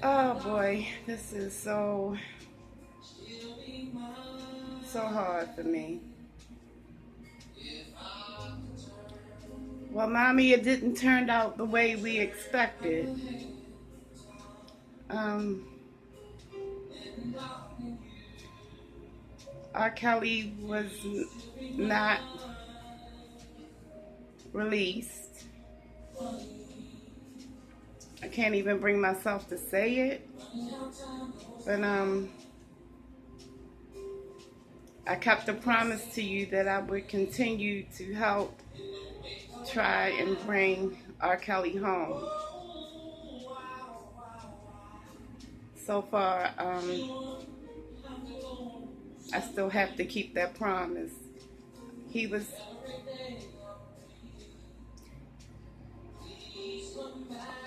Oh boy, this is so hard for me. Well, Mommy, it didn't turn out the way we expected. R. Kelly was not released. I can't even bring myself to say it, but I kept a promise to you that I would continue to help try and bring R. Kelly home. So far, I still have to keep that promise.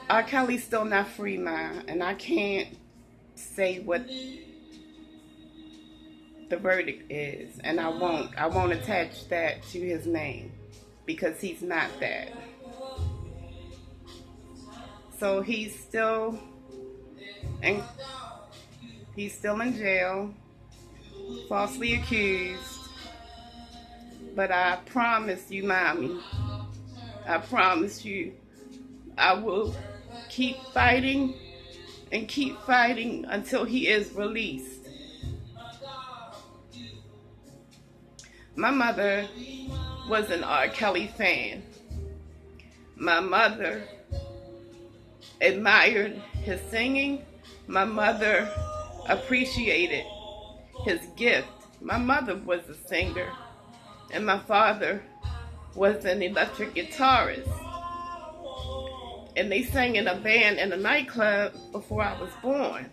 R. Kelly's still not free, Ma, and I can't say what the verdict is, and I won't attach that to his name because he's not that. So he's still in jail, falsely accused. But I promise you, Mommy, I promise you, I will keep fighting and keep fighting until he is released. My mother was an R. Kelly fan. My mother admired his singing. My mother appreciated his gift. My mother was a singer, and my father was an electric guitarist. And they sang in a band in a nightclub before I was born.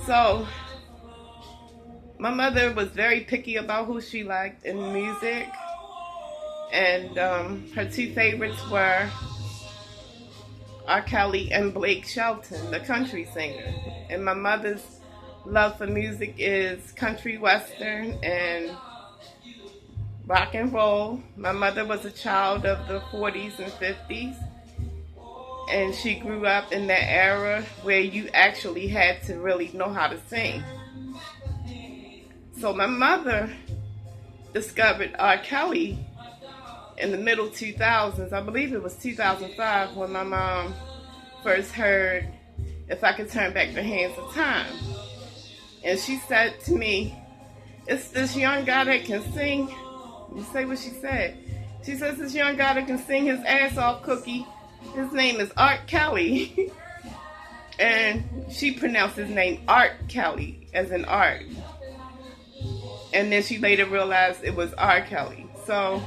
So my mother was very picky about who she liked in music, and her two favorites were R. Kelly and Blake Shelton, the country singer. And my mother's love for music is country western and rock and roll. My mother was a child of the 40s and 50s, and she grew up in that era where you actually had to really know how to sing. So my mother discovered R. Kelly in the middle 2000s. I believe it was 2005 when my mom first heard If I Could Turn Back the Hands of Time. And she said to me, "It's this young guy that can sing." You say what she said. She says, "This young guy that can sing his ass off, Cookie. His name is Art Kelly." And she pronounced his name Art Kelly, as in art. And then she later realized it was R. Kelly. So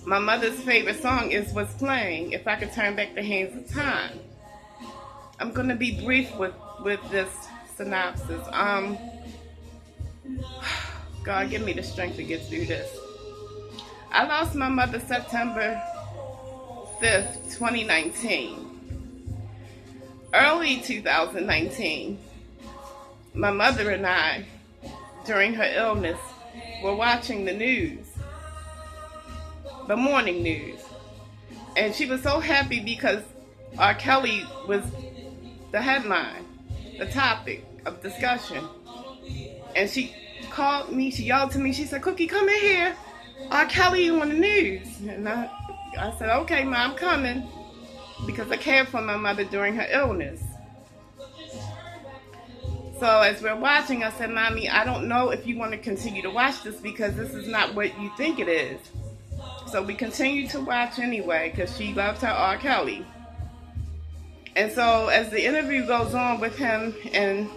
my mother's favorite song is what's playing, If I Could Turn Back the Hands of Time. I'm going to be brief with this synopsis. God, give me the strength to get through this. I lost my mother September 5th, 2019. Early 2019, my mother and I, during her illness, were watching the news, the morning news. And she was so happy because R. Kelly was the headline, the topic of discussion. And she called me, she yelled to me, she said, "Cookie, come in here. R. Kelly on the news." And I said, "Okay, Ma, I'm coming," because I cared for my mother during her illness. So as we're watching, I said, "Mommy, I don't know if you want to continue to watch this because this is not what you think it is." So we continued to watch anyway because she loved her R. Kelly. And so as the interview goes on with him and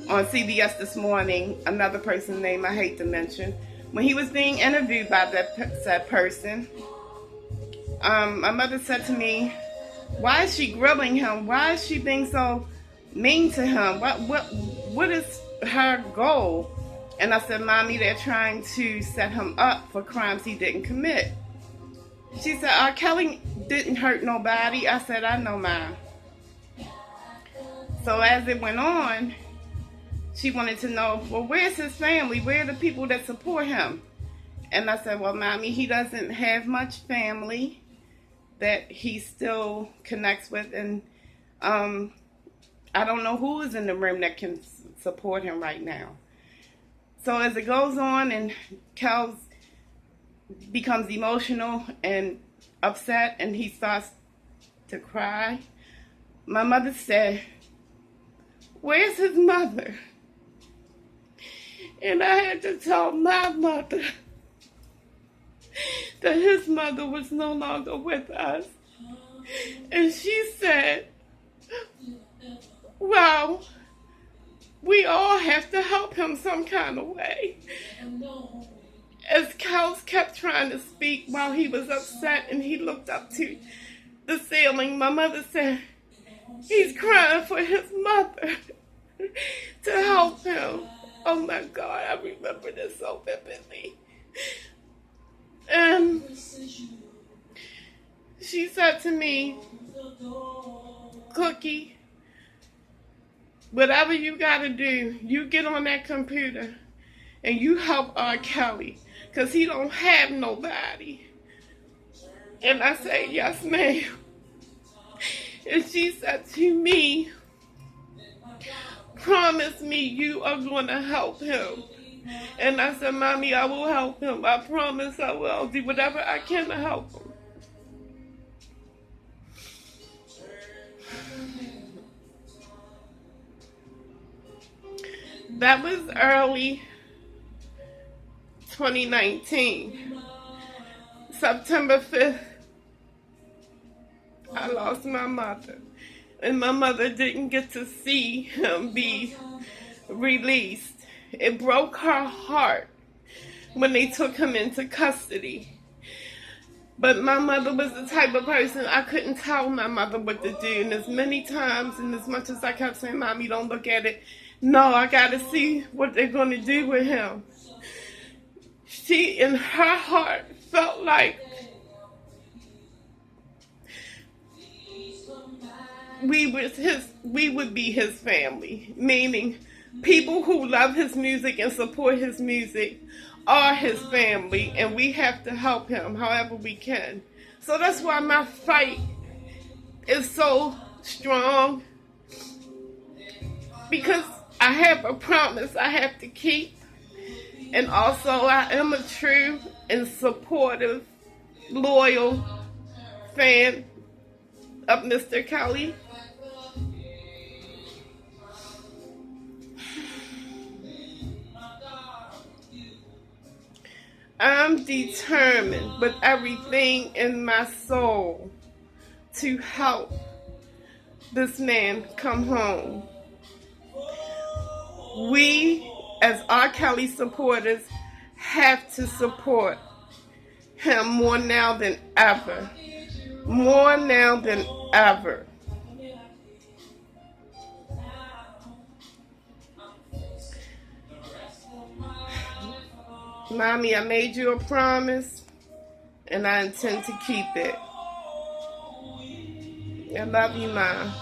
on CBS this morning, another person's name I hate to mention, when he was being interviewed by that said person, my mother said to me, "Why is she grilling him? Why is she being so mean to him? What is her goal?" And I said, "Mommy, they're trying to set him up for crimes he didn't commit." She said, "R. Kelly didn't hurt nobody." I said, "I know, Mom." So as it went on, she wanted to know, well, where's his family? Where are the people that support him? And I said, "Well, Mommy, he doesn't have much family. that he still connects with, and I don't know who is in the room that can support him right now. So as it goes on and Kells becomes emotional and upset and he starts to cry, my mother said, "Where's his mother?" And I had to tell my mother that his mother was no longer with us. And she said, "Well, we all have to help him some kind of way." As Kells kept trying to speak while he was upset and he looked up to the ceiling, my mother said, "He's crying for his mother to help him." Oh my God, I remember this so vividly. And she said to me, "Cookie, whatever you gotta do, you get on that computer and you help R. Kelly, because he don't have nobody." And I said, "Yes, ma'am." And she said to me, "Promise me you are going to help him." And I said, "Mommy, I will help him. I promise I will. I'll do whatever I can to help him." That was early 2019. September 5th, I lost my mother. And my mother didn't get to see him be released. It broke her heart when they took him into custody. But my mother was the type of person, I couldn't tell my mother what to do. And as many times and as much as I kept saying, "Mommy, don't look at it. No, I got to see what they're going to do with him." She, in her heart, felt like we would be his family, meaning people who love his music and support his music are his family, and we have to help him however we can. So that's why my fight is so strong, because I have a promise I have to keep, and also I am a true and supportive, loyal fan of Mr. Kelly. I'm determined with everything in my soul to help this man come home. We, as R. Kelly supporters, have to support him more now than ever. More now than ever. Mommy, I made you a promise, and I intend to keep it. I love you, Mom.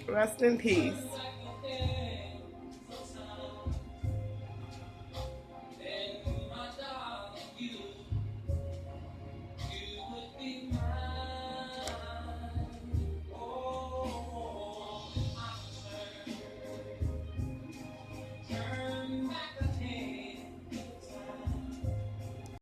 Rest in peace.